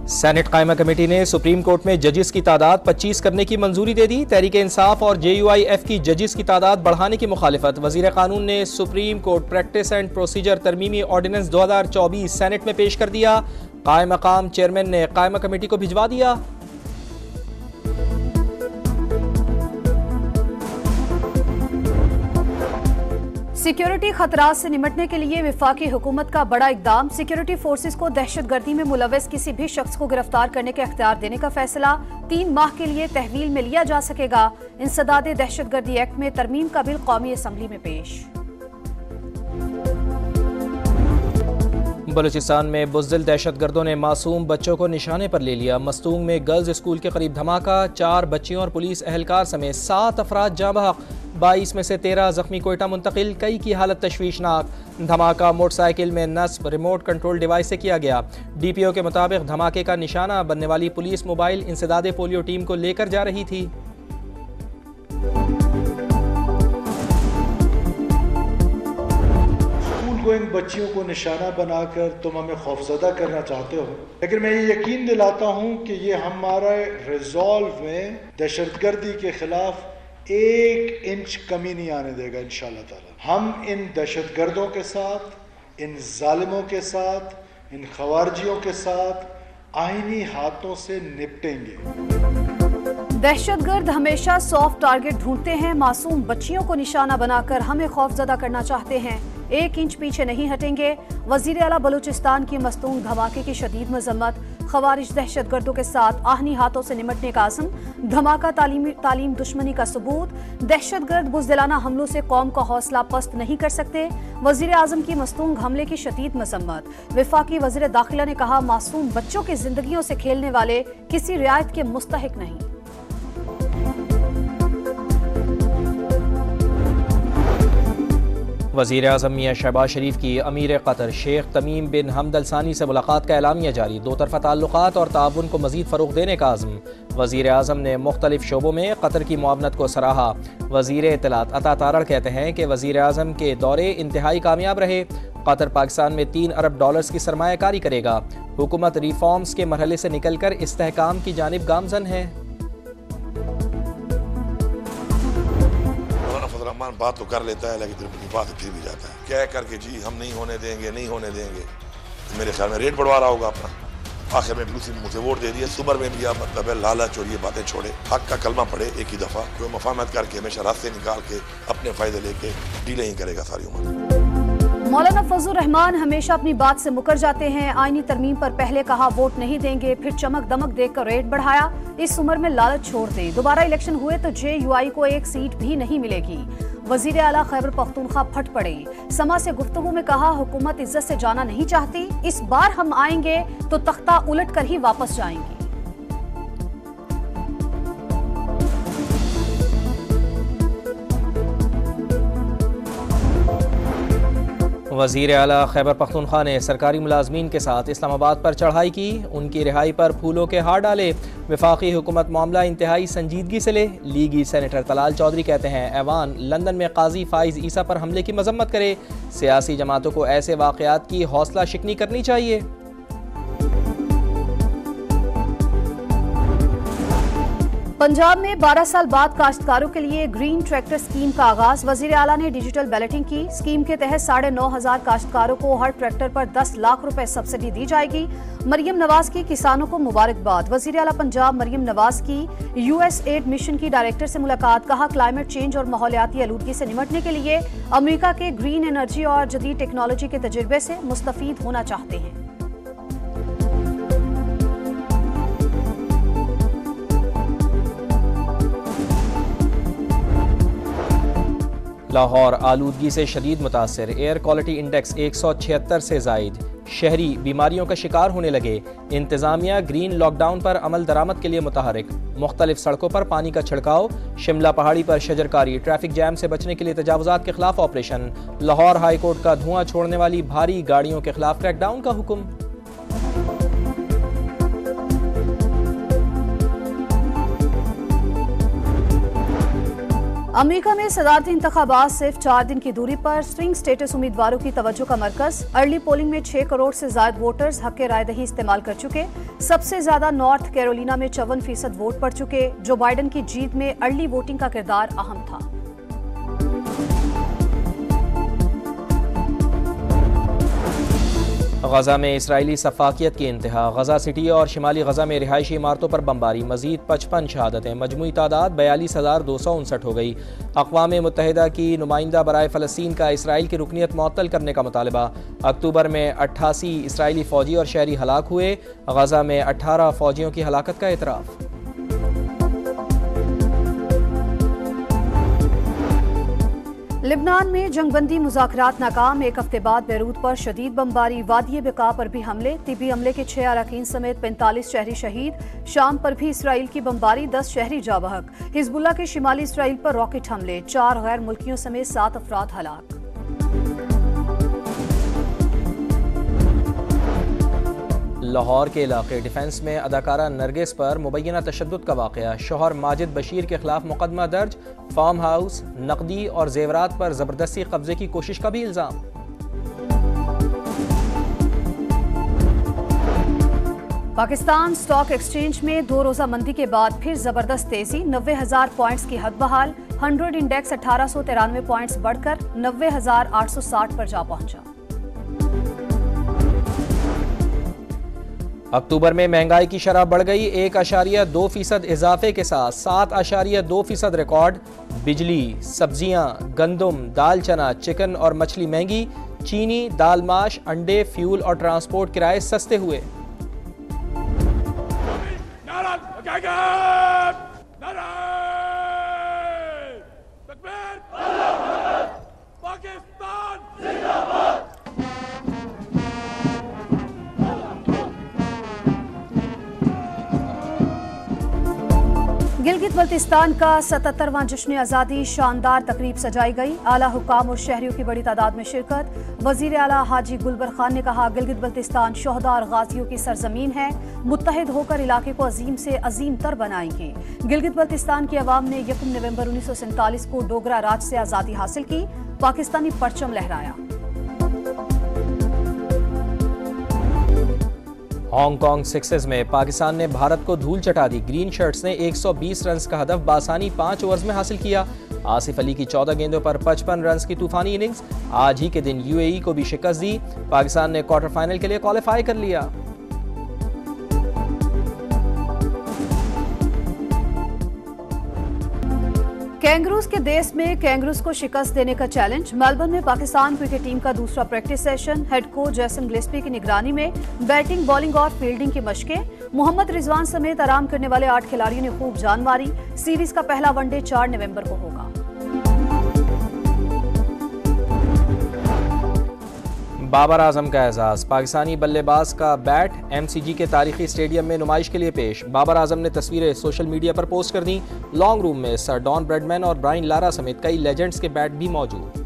Senate कायमा committee ने supreme court में जजिस की तादाद 25 करने की मंजूरी दे दी। तहरीक इंसाफ और JUIF की जजिस की तादाद बढ़ाने की मुखालिफत। वजीर कानून ने supreme court practice and procedure तरमीमी ऑर्डिनेंस 2024 सेनेट में पेश कर दिया। कायम मकाम चेयरमैन ने कायमा कमेटी को भिजवा दिया। सिक्योरिटी खतरात से निपटने के लिए वफाकी हुकूमत का बड़ा इकदाम। सिक्योरिटी फोर्सेस को दहशतगर्दी में मुलव्वस किसी भी शख्स को गिरफ्तार करने के अख्तियार देने का फैसला 3 माह के लिए तहवील में लिया जा सकेगा। इंसदाद दहशतगर्दी एक्ट में तरमीम का बिल कौमी असम्बली में पेश। बलूचिस्तान में बुज़दिल दहशतगर्दों ने मासूम बच्चों को निशाने पर ले लिया। मस्तूंग में गर्ल्स स्कूल के करीब धमाका, 4 बच्चियों और पुलिस एहलकार समेत 7 अफराद जाँ बहक, 22 में से 13 जख्मी कोयटा मुंतकिल, कई की हालत तशवीशनाक। धमाका मोटरसाइकिल में नस्ब रिमोट कंट्रोल डिवाइस से किया गया। DPO के मुताबिक धमाके का निशाना बनने वाली पुलिस मोबाइल इंसदाद पोलियो टीम को लेकर जा रही थी। इन बच्चियों को निशाना बनाकर तुम हमें खौफजदा करना चाहते हो, लेकिन मैं ये यकीन दिलाता हूँ कि ये हमारे रिजॉल्व में दहशतगर्दी के खिलाफ 1 इंच कमी नहीं आने देगा। इंशाअल्लाह ताला हम इन दहशतगर्दों के साथ, इन जालिमों के साथ, इन खवारजियों के साथ आईनी हाथों से निपटेंगे। दहशतगर्द हमेशा सॉफ्ट टारगेट ढूंढते हैं। मासूम बच्चियों को निशाना बनाकर हमें खौफजदा करना चाहते हैं। 1 इंच पीछे नहीं हटेंगे। वजीर आला बलूचिस्तान की मस्तूंग धमाके की शदीद मजम्मत। खवारिज दहशतगर्दों के साथ आहनी हाथों से निपटने का आज़म। धमाका तालीम दुश्मनी का सबूत। दहशतगर्द बुज़दिलाना हमलों से कौम का हौसला पस्त नहीं कर सकते। वजीर आज़म की मस्तूंग हमले की शदीद मजम्मत। वफाकी वजीर दाखिला ने कहा, मासूम बच्चों की जिंदगियों से खेलने वाले किसी रियायत के मुस्तहिक नहीं। वज़ीर आज़म मियां शहबाज शरीफ की अमीर कतर शेख तमीम बिन हमद अल सानी से मुलाकात का एलामिया जारी। 2 तरफ़ा ताल्लुकात और ताउन को मज़ीद फ़रोग़ देने का आज़म। वज़ीर आज़म ने मुख्तलिफ शोबों में कतर की मुआवनत को सराहा। वज़ीर इत्तलात अता तारड़ कहते हैं कि वज़ीर आज़म के दौरे इंतहाई कामयाब रहे। कतर पाकिस्तान में $3 अरब की सरमायाकारी करेगा। हुकूमत रिफॉर्म्स के मरहले से निकल कर इस्तेहकाम की जानिब गामज़न है। बात तो कर लेता है, लेकिन बात फिर भी जाता है कह करके जी हम नहीं होने देंगे, नहीं होने देंगे। तो मेरे ख्याल में रेट बढ़वा रहा होगा अपना। आखिर में दूसरी मुझे वोट दे दिया। सुबर में भी मतलब है लालच और ये बातें छोड़े, हक का कलमा पड़े एक ही दफा। कोई मफाहमत करके हमेशा रास्ते निकाल के अपने फायदे लेके डीले ही करेगा सारी उम्र। मौलाना फजलुर रहमान हमेशा अपनी बात से मुकर जाते हैं। आईनी तरमीम पर पहले कहा वोट नहीं देंगे, फिर चमक दमक देकर रेट बढ़ाया। इस उम्र में लालच छोड़ दें। दोबारा इलेक्शन हुए तो JUI को 1 सीट भी नहीं मिलेगी। वजीर आला खैबर पख्तूनख्वा फट पड़े। समा से गुफ्तगू में कहा, हुकूमत इज्जत से जाना नहीं चाहती। इस बार हम आएंगे तो तख्ता उलट कर ही वापस जाएंगे। वज़ीर आला खैबर पख्तूनख्वा ने सरकारी मुलाजमीन के साथ इस्लामाबाद पर चढ़ाई की। उनकी रिहाई पर फूलों के हार डाले। वफाकी हुकूमत मामला इंतहाई संजीदगी से ले। लीगी सेनेटर तलाल चौधरी कहते हैं, ऐवान लंदन में काजी फाइज ईसा पर हमले की मजम्मत करे। सियासी जमातों को ऐसे वाक़यात की हौसला शिकनी करनी चाहिए। पंजाब में 12 साल बाद काश्तकारों के लिए ग्रीन ट्रैक्टर स्कीम का आगाज। वजीर आला ने डिजिटल बैलेटिंग की। स्कीम के तहत 9,500 काश्तकारों को हर ट्रैक्टर पर 10 लाख रुपए सब्सिडी दी जाएगी। मरियम नवाज की किसानों को मुबारकबाद। वजीर आला पंजाब मरियम नवाज की USAID मिशन की डायरेक्टर से मुलाकात। कहा, क्लाइमेट चेंज और माहौलियाती आलूदगी से निपटने के लिए अमेरिका के ग्रीन एनर्जी और जदीद टेक्नोलॉजी के तजुर्बे से मुस्तफीद होना चाहते हैं। लाहौर आलूदगी से शदीद मुतासर। एयर क्वालिटी इंडेक्स 176 से जायद। शहरी बीमारियों का शिकार होने लगे। इंतजामिया ग्रीन लॉकडाउन पर अमल दरामद के लिए मुतहरिक। मुख्तलिफ सड़कों पर पानी का छिड़काव। शिमला पहाड़ी पर शजरकारी। ट्रैफिक जैम से बचने के लिए तजावुजात के खिलाफ ऑपरेशन। लाहौर हाई कोर्ट का धुआं छोड़ने वाली भारी गाड़ियों के खिलाफ क्रैकडाउन का हुक्म। अमेरिका में सदारती इंतखाबात सिर्फ 4 दिन की दूरी पर स्विंग स्टेटस उम्मीदवारों की तवज्जो का मरकज। अर्ली पोलिंग में 6 करोड़ से ज्यादा वोटर्स हक राय दही इस्तेमाल कर चुके। सबसे ज्यादा नॉर्थ कैरोलिना में 54% वोट पड़ चुके। जो बाइडन की जीत में अर्ली वोटिंग का किरदार अहम था। गजा में इसराइली सफाकियत की इंतहा। गजा सिटी और शिमाली गजा में रिहायशी इमारतों पर बमबारी। मजीद 55 शहादतें। मजमूई तादाद 42,259 हो गई। अक़वाम मुत्तहिदा की नुमाइंदा बराए फ़लस्तीन का इसराइल की रुकनीत मुअत्तल करने का मुतालबा। अक्टूबर में 88 इसराइली फ़ौजी और शहरी हलाक हुए। गजा में 18 फ़ौजियों की हलाकत का एतराफ़। लिबनान में जंगबंदी मुज़ाकरात नाकाम। एक हफ्ते बाद बैरूत पर शदीद बमबारी। वादी बिका पर भी हमले। तिबी हमले के 6 अरकान समेत 45 शहरी शहीद। शाम पर भी इसराइल की बमबारी, 10 शहरी जाँ बहक। हिजबुल्लाह के शिमाली इसराइल पर रॉकेट हमले। 4 गैर मुल्कियों समेत 7 अफराद हलाक। लाहौर के इलाके डिफेंस में अदाकारा नरगिस पर मुबैना तशद्दुद का वाक़या। शौहर माजिद बशीर के खिलाफ मुकदमा दर्ज। फार्म हाउस, नकदी और जेवरात पर जबरदस्ती कब्जे की कोशिश का भी इल्जाम। पाकिस्तान स्टॉक एक्सचेंज में 2 रोजा मंदी के बाद फिर जबरदस्त तेजी। 90,000 पॉइंट्स की हद बहाल। 100 इंडेक्स 1893 पॉइंट्स बढ़कर 90,860 पर जा पहुंचा। अक्टूबर में महंगाई की शरह बढ़ गई। 1.2% इजाफे के साथ 7.2% रिकॉर्ड। बिजली, सब्जियां, गंदम, दाल चना, चिकन और मछली महंगी। चीनी, दाल माश, अंडे, फ्यूल और ट्रांसपोर्ट किराए सस्ते हुए। गिलगित बल्तिस्तान का 77वां जश्न आज़ादी शानदार तकरीब सजाई गई। आला हुकाम और शहरियों की बड़ी तादाद में शिरकत। वजीर आला हाजी गुलबर खान ने कहा, गिलगित बल्तिस्तान शोहदा और गाजियों की सरजमीन है। मुत्तहिद होकर इलाके को अजीम से अजीम तर बनाएंगे। गिलगित बल्तिस्तान की आवाम ने 1 नवंबर 1947 को डोगरा राज से आज़ादी हासिल की। पाकिस्तानी परचम लहराया। हांगकांग सिक्सेस में पाकिस्तान ने भारत को धूल चटा दी। ग्रीन शर्ट्स ने 120 रन का हदफ बासानी 5 ओवर्स में हासिल किया। आसिफ अली की 14 गेंदों पर 55 रन की तूफानी इनिंग्स। आज ही के दिन यूएई को भी शिकस्त दी। पाकिस्तान ने क्वार्टर फाइनल के लिए क्वालिफाई कर लिया। कैंगरूज के देश में कैंगरूज को शिकस्त देने का चैलेंज। मेलबर्न में पाकिस्तान क्रिकेट टीम का दूसरा प्रैक्टिस सेशन। हेड कोच जैसन गिलेस्पी की निगरानी में बैटिंग, बॉलिंग और फील्डिंग की मशकें। मोहम्मद रिजवान समेत आराम करने वाले 8 खिलाड़ियों ने खूब जान मारी। सीरीज का पहला वनडे 4 नवंबर को होगा। बाबर आजम का एजाज। पाकिस्तानी बल्लेबाज का बैट एमसीजी के तारीखी स्टेडियम में नुमाइश के लिए पेश। बाबर आजम ने तस्वीरें सोशल मीडिया पर पोस्ट कर दी। लॉन्ग रूम में सर डॉन ब्रैडमैन और ब्रायन लारा समेत कई लेजेंड्स के बैट भी मौजूद।